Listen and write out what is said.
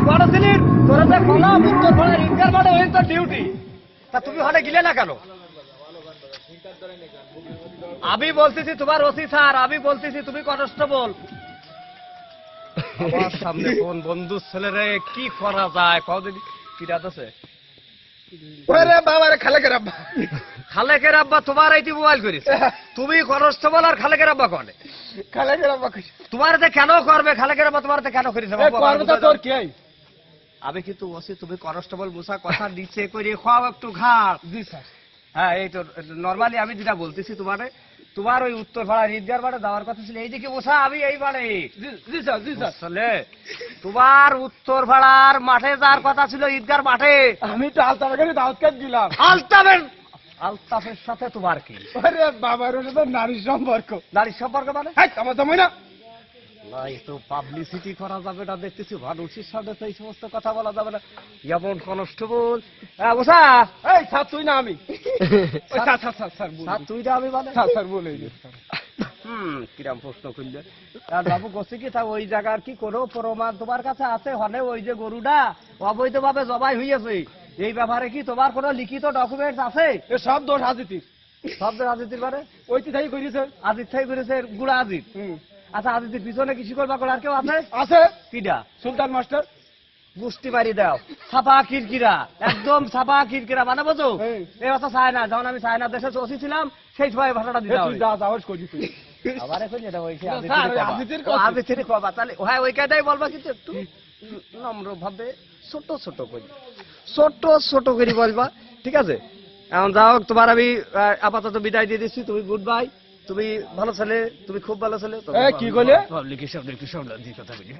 বড় ছিলি তোরা যে বলা উত্তর বলা ইনকার মানে ওই তো ডিউটি তা তুমি হলে গিলে না কেন আমি বলতেছি তোমার ওসি স্যার আমি বলতেছি তুমি কনস্টেবল আমার সামনে কোন বন্ধু ছেলেরে কি করা যায় কদিন কি রাত আছে ওরে বাবা রে খালেকের আব্বা খালেকের আব্বা তোমার এইটি মোবাইল করিস তুমি কনস্টেবল আর খালেকের আব্বা করে খালেকের আব্বা কইছে তোমার যে কেন করবে খালেকের আব্বা তোমার কেন করিস করবে তো তোর কি আমি কিন্তু ওসি তুমি কনস্টেবল মুসা কথা নিচে করে খাও একটু ঘাট জি স্যার হ্যাঁ এই তো নরমালি আমি যেটা বলতেছি তোমার ওই উত্তর ভাড়া ঈদগার বাড়ে যাওয়ার কথা ছিল এইদিকে বসা আমি এই বাড়ে জি স্যার জি স্যার আসলে তোমার উত্তর ভাড়ার মাঠে যাওয়ার কথা ছিল ঈদগার মাঠে আমি তো আলতাবাগানে দাওয়াত কার্ড দিলাম আলতাফের সাথে তোমার কি আরে বাবার ওটা তো নারীর সম্পর্ক নারীর সম্পর্ক মানে হ্যাঁ আমার তো মনে না একটু পাবলিসিটি করা যাবে না দেখতেছি মানুষের সামনে তো এই সমস্ত কথা বলা যাবে না যেমন কনস্টেবল হ্যাঁ বসা এই স্যার তুই না আমি sir sir sir sir sir তুই না আমি মানে স্যার স্যার বলে কিরাম প্রশ্ন করলে আর বাবু গছে কি তা ওই জায়গার কি কোনো প্রমাণ তোমার কাছে আছে হলে ওই যে গরুটা অবৈধভাবে জবাই হইয়াছে এই ব্যাপারে কি তোমার কোনো লিখিত ডকুমেন্টস আছে এ সব দোষ হাজিতির সব রাজনীতির বারে ওই তিথাই কইছে আজিত থাই করেছে গুড়া আজিত আচ্ছা আজিতের পিছনে কি শিকড় বাকড় আর কেউ আছে আছে কিডা সুলতান মাস্টার গুষ্টি বাড়ি দাও ছাপা কিরকিরা একদম ছাপা কিরকিরা মানে বোঝো এই কথা চায় না যখন আমি চায়না দেশে ওসি ছিলাম সেই সময় ভাষাটা দিতে হবে আবার এখন যেটা ওই আজিতের কবা তাহলে হ্যাঁ ওই কায়দায় বলবা কিন্তু একটু নম্র ভাবে ছোট ছোট করে ছোট করে বলবা ঠিক আছে এখন যাও তোমার আমি আপাতত বিদায় দিয়ে দিচ্ছি তুমি গুড বাই তুমি ভালো ছেলে তুমি খুব ভালো ছেলে কি বলে পাবলিকের সামনে একটু সামনে দিয়ে কথা বলি